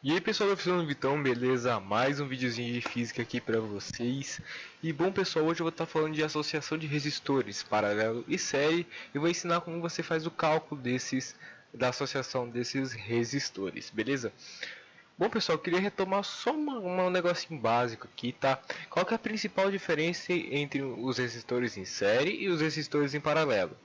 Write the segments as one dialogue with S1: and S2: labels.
S1: E aí pessoal, eu fiz um Vitão, beleza? Mais um videozinho de física aqui pra vocês. E bom pessoal, hoje eu vou estar falando de associação de resistores, paralelo e série. E vou ensinar como você faz o cálculo da associação desses resistores, beleza? Bom pessoal, eu queria retomar só um negocinho básico aqui, tá? Qual que é a principal diferença entre os resistores em série e os resistores em paralelo?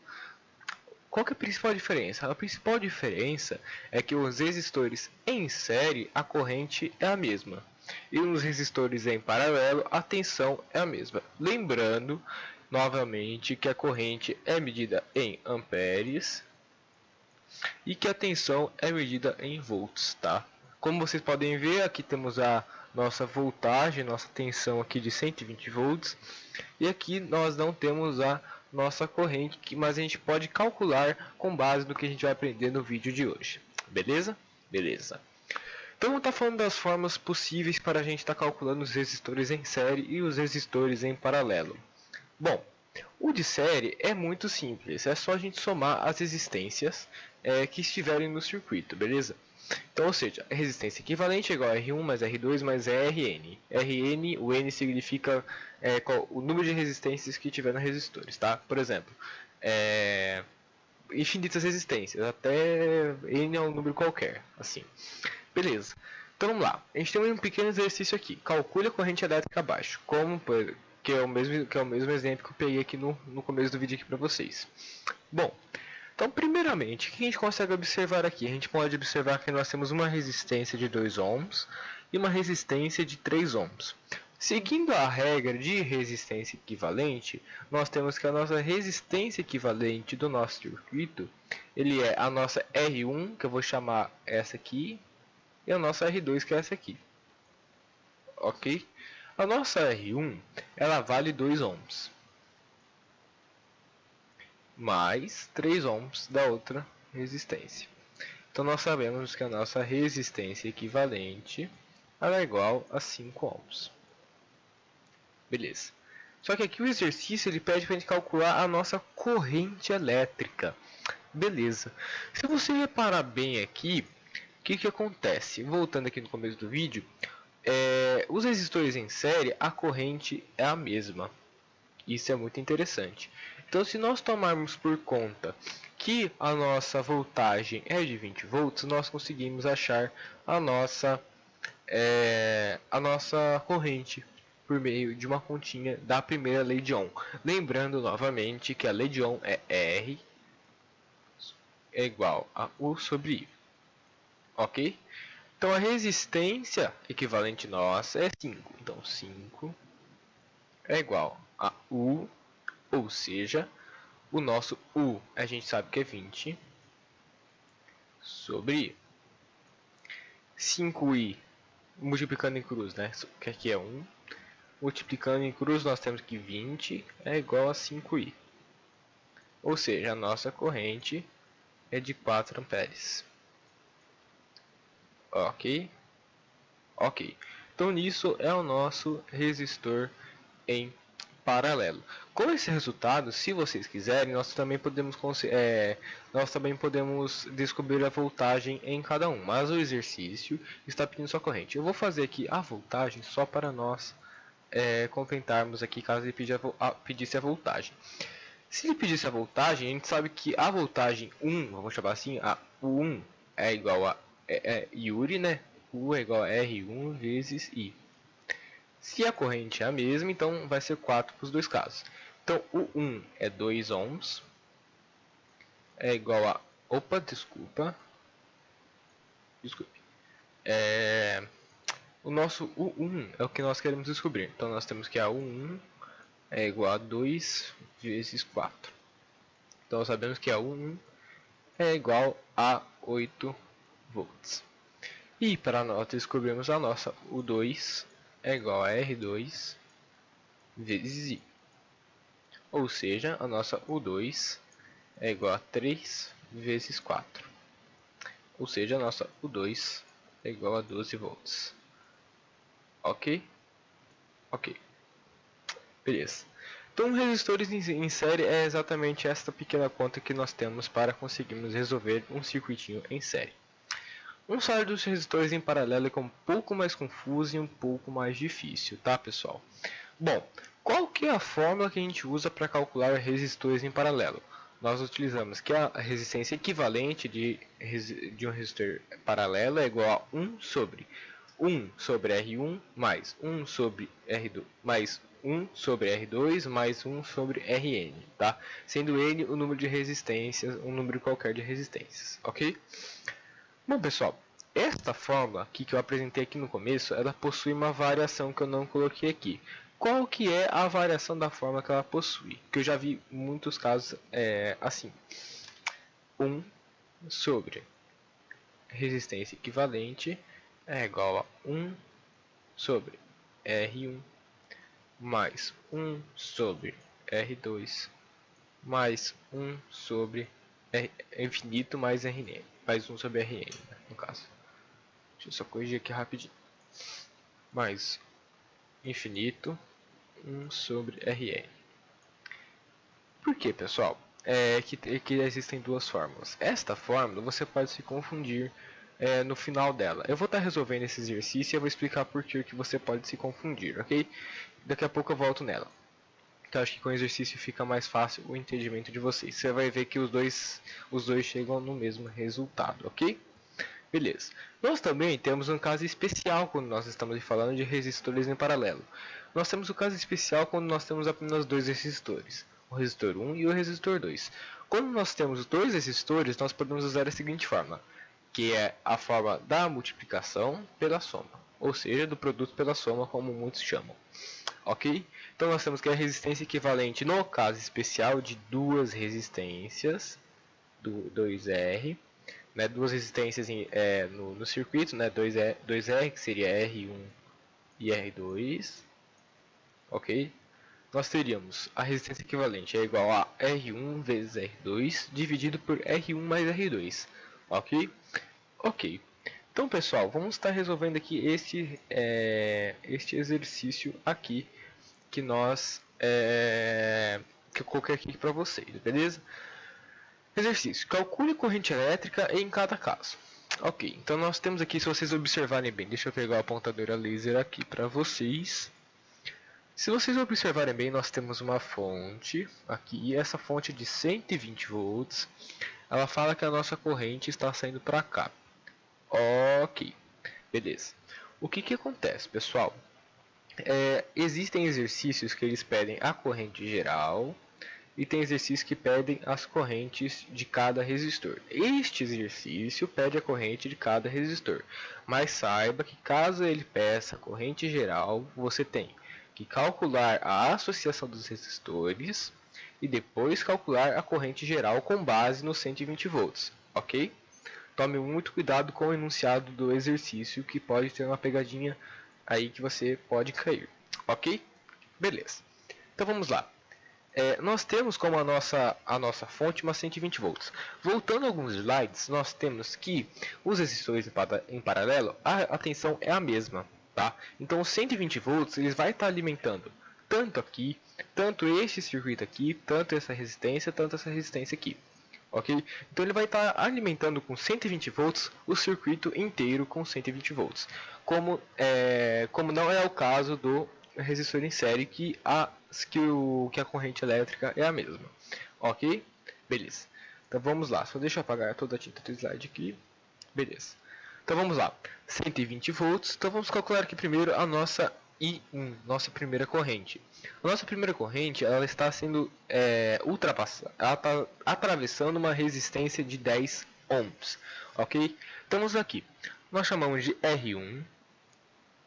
S1: Qual que é a principal diferença? A principal diferença é que os resistores em série, a corrente é a mesma. E nos resistores em paralelo, a tensão é a mesma. Lembrando, novamente, que a corrente é medida em amperes e que a tensão é medida em volts, tá? Como vocês podem ver, aqui temos a nossa voltagem, nossa tensão aqui de 120 volts. E aqui nós não temos a nossa corrente, mas a gente pode calcular com base no que a gente vai aprender no vídeo de hoje. Beleza? Beleza. Então vamos estar falando das formas possíveis para a gente estar calculando os resistores em série e os resistores em paralelo. Bom, o de série é muito simples, é só a gente somar as resistências que estiverem no circuito, beleza? Então, ou seja, a resistência equivalente é igual a R1 mais R2 mais Rn. Rn, o N significa o número de resistências que tiver nos resistores, tá? Por exemplo, infinitas resistências, até N é um número qualquer, assim. Beleza. Então vamos lá. A gente tem um pequeno exercício aqui. Calcule a corrente elétrica abaixo, que é o mesmo exemplo que eu peguei aqui no começo do vídeo aqui para vocês. Bom, então primeiramente, o que a gente consegue observar aqui? A gente pode observar que nós temos uma resistência de 2 ohms e uma resistência de 3 ohms. Seguindo a regra de resistência equivalente, nós temos que a nossa resistência equivalente do nosso circuito, ele é a nossa R1, que eu vou chamar essa aqui, e a nossa R2, que é essa aqui. Ok? A nossa R1, ela vale 2 ohms. Mais 3 ohms da outra resistência. Então nós sabemos que a nossa resistência equivalente ela é igual a 5 ohms. Beleza. Só que aqui o exercício ele pede para a gente calcular a nossa corrente elétrica. Beleza. Se você reparar bem aqui, o que acontece? Voltando aqui no começo do vídeo, os resistores em série, a corrente é a mesma. Isso é muito interessante. Então, se nós tomarmos por conta que a nossa voltagem é de 20 volts, nós conseguimos achar a nossa corrente por meio de uma continha da primeira lei de Ohm. Lembrando novamente que a lei de Ohm é R é igual a U sobre I. Ok? Então a resistência equivalente nossa é 5. Então 5 é igual a U, ou seja, o nosso U a gente sabe que é 20 sobre 5i multiplicando em cruz, né? Que aqui é 1. Multiplicando em cruz nós temos que 20 é igual a 5i. Ou seja, a nossa corrente é de 4 amperes. Ok? Ok. Então nisso é o nosso resistor em paralelo. Com esse resultado, se vocês quiserem, nós também podemos descobrir a voltagem em cada um. Mas o exercício está pedindo só corrente. Eu vou fazer aqui a voltagem só para nós completarmos aqui caso ele pedisse a voltagem. Se ele pedisse a voltagem, a gente sabe que a voltagem 1, vamos chamar assim, a U1 é igual a Yuri, né? U é igual a R1 vezes I. Se a corrente é a mesma, então vai ser 4 para os dois casos. Então, o 1 é 2 ohms, é igual a... Opa, desculpe. O nosso U1 é o que nós queremos descobrir. Então, nós temos que a U1 é igual a 2 vezes 4. Então, nós sabemos que a U1 é igual a 8 volts. E para nós descobrirmos a nossa U2 é igual a R2 vezes I. Ou seja, a nossa U2 é igual a 3 vezes 4. Ou seja, a nossa U2 é igual a 12 volts. Ok? Ok. Beleza. Então, resistores em série é exatamente esta pequena conta que nós temos para conseguirmos resolver um circuitinho em série. Um salário dos resistores em paralelo é um pouco mais confuso e um pouco mais difícil, tá, pessoal? Bom, qual que é a fórmula que a gente usa para calcular resistores em paralelo? Nós utilizamos que a resistência equivalente de um resistor paralelo é igual a 1 sobre 1 sobre R1 mais 1 sobre R2 mais 1 sobre R2 mais 1 sobre Rn, tá? Sendo N o número de resistências, um número qualquer de resistências, ok? Bom, pessoal, esta fórmula aqui que eu apresentei aqui no começo, ela possui uma variação que eu não coloquei aqui. Qual que é a variação da fórmula que ela possui? Que eu já vi muitos casos assim. 1 sobre resistência equivalente é igual a 1 sobre R1 mais 1 sobre R2 mais 1 sobre infinito mais Rn, mais 1 sobre Rn, né, no caso. Deixa eu só corrigir aqui rapidinho. Mais infinito 1 sobre Rn. Por que, pessoal? Que existem duas fórmulas. Esta fórmula você pode se confundir no final dela. Eu vou estar resolvendo esse exercício e eu vou explicar por que você pode se confundir, ok? Daqui a pouco eu volto nela. Então acho que com o exercício fica mais fácil o entendimento de vocês. Você vai ver que os dois chegam no mesmo resultado, ok? Beleza. Nós também temos um caso especial quando nós estamos falando de resistores em paralelo. Nós temos o caso especial quando nós temos apenas dois resistores, o resistor 1 e o resistor 2. Quando nós temos dois resistores, nós podemos usar a seguinte fórmula, que é a forma da multiplicação pela soma, ou seja, do produto pela soma, como muitos chamam. Ok? Então nós temos que a resistência equivalente, no caso especial, de duas resistências, do 2R, né, duas resistências no circuito, né, 2R, que seria R1 e R2, ok? Nós teríamos a resistência equivalente é igual a R1 vezes R2 dividido por R1 mais R2, ok? Ok. Então, pessoal, vamos estar resolvendo aqui este exercício aqui que que eu coloquei aqui para vocês, beleza? Exercício. Calcule corrente elétrica em cada caso. Ok, então nós temos aqui, se vocês observarem bem, deixa eu pegar a apontadora laser aqui para vocês. Se vocês observarem bem, nós temos uma fonte aqui, e essa fonte de 120 volts, ela fala que a nossa corrente está saindo para cá. Ok, beleza. O que acontece, pessoal? Existem exercícios que eles pedem a corrente geral, e tem exercícios que pedem as correntes de cada resistor. Este exercício pede a corrente de cada resistor, mas saiba que caso ele peça a corrente geral, você tem que calcular a associação dos resistores e depois calcular a corrente geral com base nos 120 volts, ok? Tome muito cuidado com o enunciado do exercício, que pode ter uma pegadinha aí que você pode cair, ok? Beleza. Então vamos lá. Nós temos como a nossa fonte uma 120 volts. Voltando alguns slides, nós temos que os resistores em paralelo, a tensão é a mesma, tá? Então os 120 volts eles vai estar alimentando tanto aqui, tanto este circuito aqui, tanto essa resistência aqui. Ok? Então ele vai estar alimentando com 120 volts o circuito inteiro com 120 volts. Como não é o caso do resistor em série, que a corrente elétrica é a mesma. Ok? Beleza. Então vamos lá. Só deixa eu apagar toda a tinta do slide aqui. Beleza. Então vamos lá. 120 volts. Então vamos calcular aqui primeiro a nossa I1, nossa primeira corrente. A nossa primeira corrente ela está sendo ultrapassada. Ela está atravessando uma resistência de 10 ohms. Ok? Estamos aqui. Nós chamamos de R1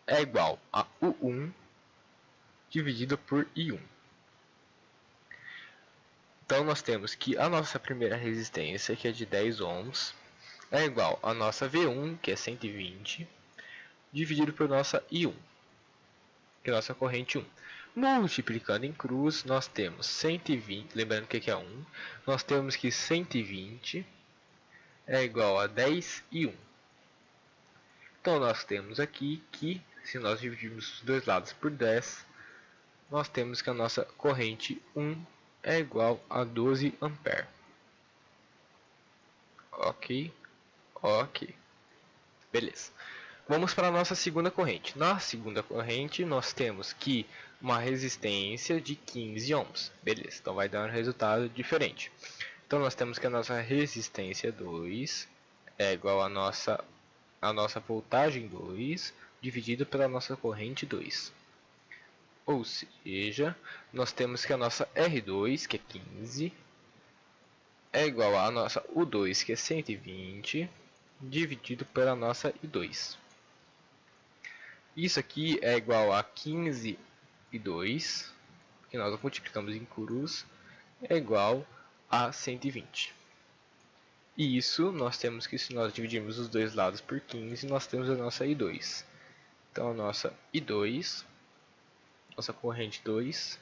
S1: é igual a U1 dividido por I1. Então nós temos que a nossa primeira resistência, que é de 10 ohms, é igual a nossa V1, que é 120, dividido por nossa I1, que é a nossa corrente 1. Multiplicando em cruz, nós temos 120, lembrando que aqui é 1, nós temos que 120 é igual a 10 e 1. Então nós temos aqui que, se nós dividirmos os dois lados por 10, nós temos que a nossa corrente 1 é igual a 12 ampere. Ok, ok. Beleza. Vamos para a nossa segunda corrente. Na segunda corrente, nós temos que uma resistência de 15 ohms. Beleza, então vai dar um resultado diferente. Então nós temos que a nossa resistência 2 é igual a nossa voltagem 2 dividido pela nossa corrente 2. Ou seja, nós temos que a nossa R2, que é 15, é igual a nossa U2, que é 120, dividido pela nossa I2. Isso aqui é igual a 15 e 2, que nós multiplicamos em cruz, é igual a 120. E isso nós temos que, se nós dividirmos os dois lados por 15, nós temos a nossa I2. Então a nossa I2, nossa corrente 2,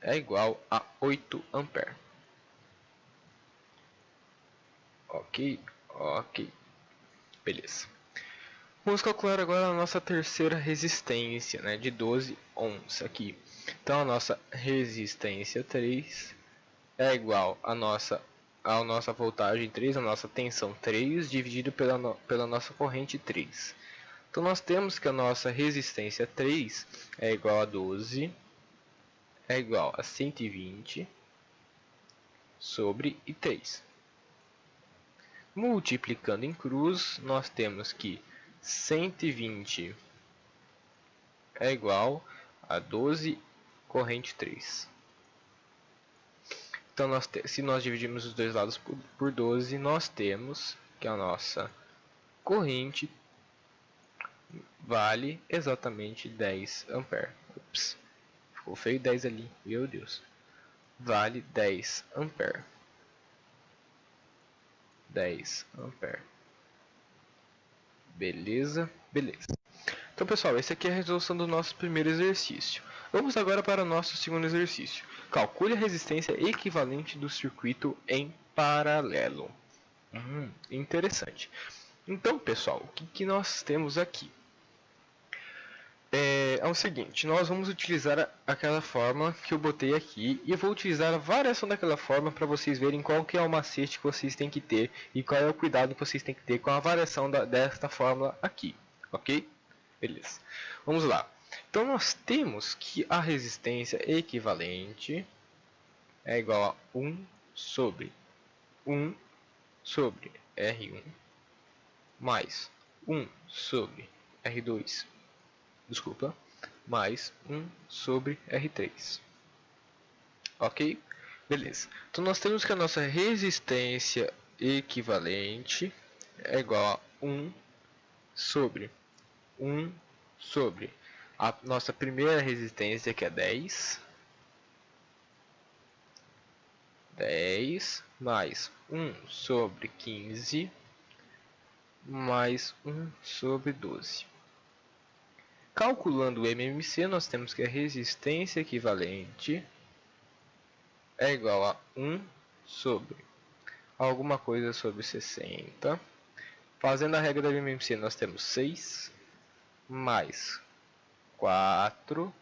S1: é igual a 8 ampere. Ok, ok, beleza. Vamos calcular agora a nossa terceira resistência, né, de 12 ohms aqui. Então a nossa resistência 3 é igual a nossa voltagem 3, a nossa tensão 3, dividido pela nossa corrente 3. Então nós temos que a nossa resistência 3 é igual a 12, é igual a 120 sobre I3. Multiplicando em cruz, nós temos que 120 é igual a 12 corrente 3. Então, se nós dividirmos os dois lados por 12, nós temos que a nossa corrente vale exatamente 10 ampere. Ups, ficou feio 10 ali, meu Deus. Vale 10 ampere. 10 ampere. Beleza, beleza. Então, pessoal, esse aqui é a resolução do nosso primeiro exercício. Vamos agora para o nosso segundo exercício. Calcule a resistência equivalente do circuito em paralelo. Interessante. Então, pessoal, o que nós temos aqui? É o seguinte, nós vamos utilizar aquela fórmula que eu botei aqui e eu vou utilizar a variação daquela fórmula para vocês verem qual que é o macete que vocês têm que ter e qual é o cuidado que vocês têm que ter com a variação desta fórmula aqui, ok? Beleza, vamos lá. Então nós temos que a resistência equivalente é igual a 1 sobre 1 sobre R1 mais 1 sobre R2, desculpa, mais 1 sobre R3. Ok? Beleza. Então nós temos que a nossa resistência equivalente é igual a 1 sobre 1 sobre a nossa primeira resistência, que é 10. 10 mais 1 sobre 15 mais 1 sobre 12. Calculando o MMC, nós temos que a resistência equivalente é igual a 1 sobre alguma coisa sobre 60. Fazendo a regra do MMC, nós temos 6 mais 4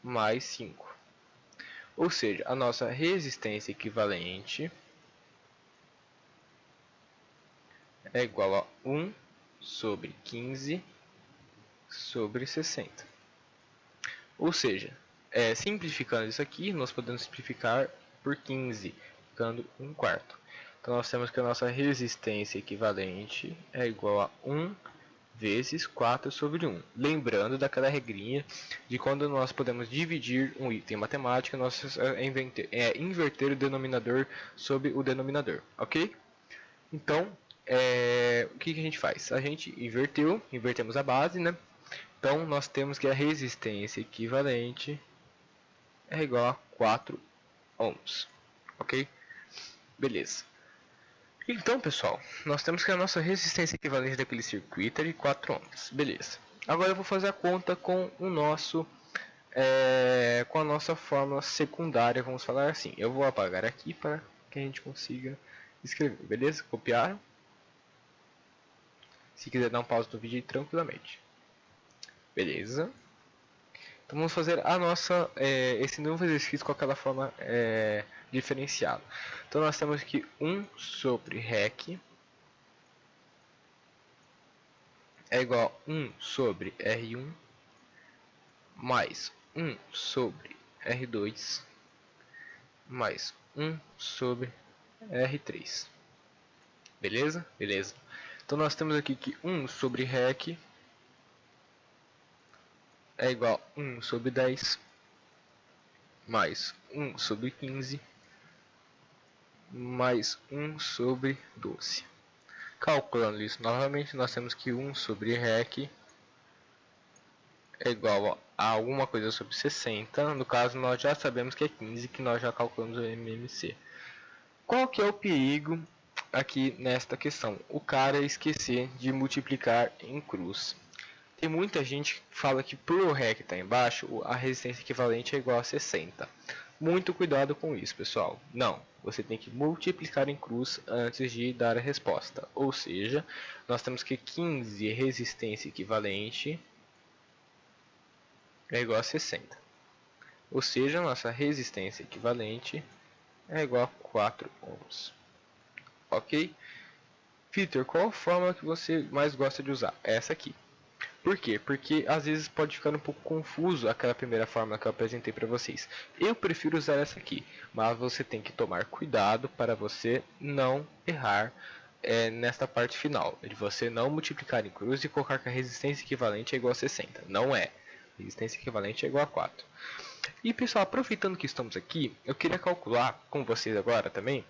S1: mais 5. Ou seja, a nossa resistência equivalente é igual a 1 sobre 15 sobre 60. Ou seja, simplificando isso aqui, nós podemos simplificar por 15, ficando 1 quarto. Então nós temos que a nossa resistência equivalente é igual a 1 vezes 4 sobre 1. Lembrando daquela regrinha de quando nós podemos dividir um item em matemática, nós inverter o denominador sobre o denominador, ok? Então, o que a gente faz? A gente invertemos a base, né? Então, nós temos que a resistência equivalente é igual a 4 ohms, ok? Beleza. Então, pessoal, nós temos que a nossa resistência equivalente daquele circuito é de 4 ohms. Beleza. Agora eu vou fazer a conta com o nosso com a nossa fórmula secundária, vamos falar assim. Eu vou apagar aqui para que a gente consiga escrever, beleza? Copiar. Se quiser dar um pause no vídeo tranquilamente. Beleza. Então vamos fazer a nossa esse novo exercício com aquela forma diferenciada. Então nós temos que 1 sobre REC é igual a 1 sobre R1 mais 1 sobre R2 mais 1 sobre R3. Beleza? Beleza. Então nós temos aqui que 1 sobre REC é igual a 1 sobre 10 mais 1 sobre 15 mais 1 sobre 12. Calculando isso novamente, nós temos que 1 sobre REC é igual a alguma coisa sobre 60. No caso, nós já sabemos que é 15, que nós já calculamos o MMC. Qual que é o perigo aqui nesta questão? O cara esquecer de multiplicar em cruz. Tem muita gente que fala que por o REC estar embaixo, a resistência equivalente é igual a 60. Muito cuidado com isso, pessoal. Não, você tem que multiplicar em cruz antes de dar a resposta. Ou seja, nós temos que 15 resistência equivalente é igual a 60. Ou seja, nossa resistência equivalente é igual a 4 ohms. Ok? Vitor, qual a fórmula que você mais gosta de usar? Essa aqui. Por quê? Porque às vezes pode ficar um pouco confuso aquela primeira fórmula que eu apresentei para vocês. Eu prefiro usar essa aqui, mas você tem que tomar cuidado para você não errar nesta parte final, de você não multiplicar em cruz e colocar que a resistência equivalente é igual a 60. Não é. Resistência equivalente é igual a 4. E pessoal, aproveitando que estamos aqui, eu queria calcular com vocês agora também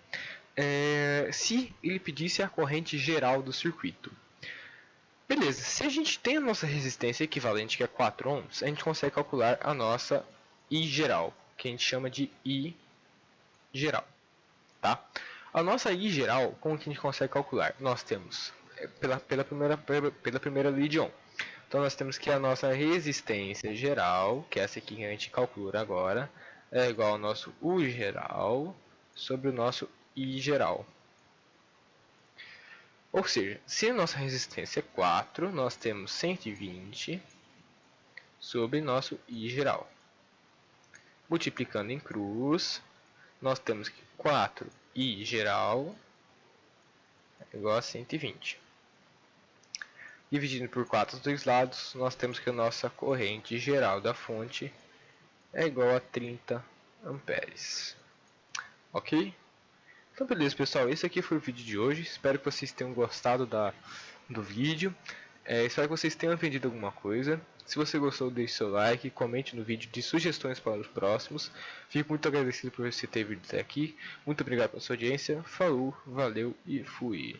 S1: se ele pedisse a corrente geral do circuito. Beleza, se a gente tem a nossa resistência equivalente, que é 4 ohms, a gente consegue calcular a nossa I geral, que a gente chama de I geral. Tá? A nossa I geral, como que a gente consegue calcular? Nós temos, pela primeira lei de Ohm. Então nós temos que a nossa resistência geral, que é essa aqui que a gente calcula agora, é igual ao nosso U geral sobre o nosso I geral. Ou seja, se a nossa resistência é 4, nós temos 120 sobre nosso I geral. Multiplicando em cruz, nós temos que 4I geral é igual a 120. Dividindo por 4 dos dois lados, nós temos que a nossa corrente geral da fonte é igual a 30 amperes. Ok? Então beleza, pessoal, esse aqui foi o vídeo de hoje. Espero que vocês tenham gostado do vídeo. Espero que vocês tenham aprendido alguma coisa. Se você gostou, deixe seu like, comente no vídeo de sugestões para os próximos. Fico muito agradecido por você ter vindo até aqui. Muito obrigado pela sua audiência. Falou, valeu e fui.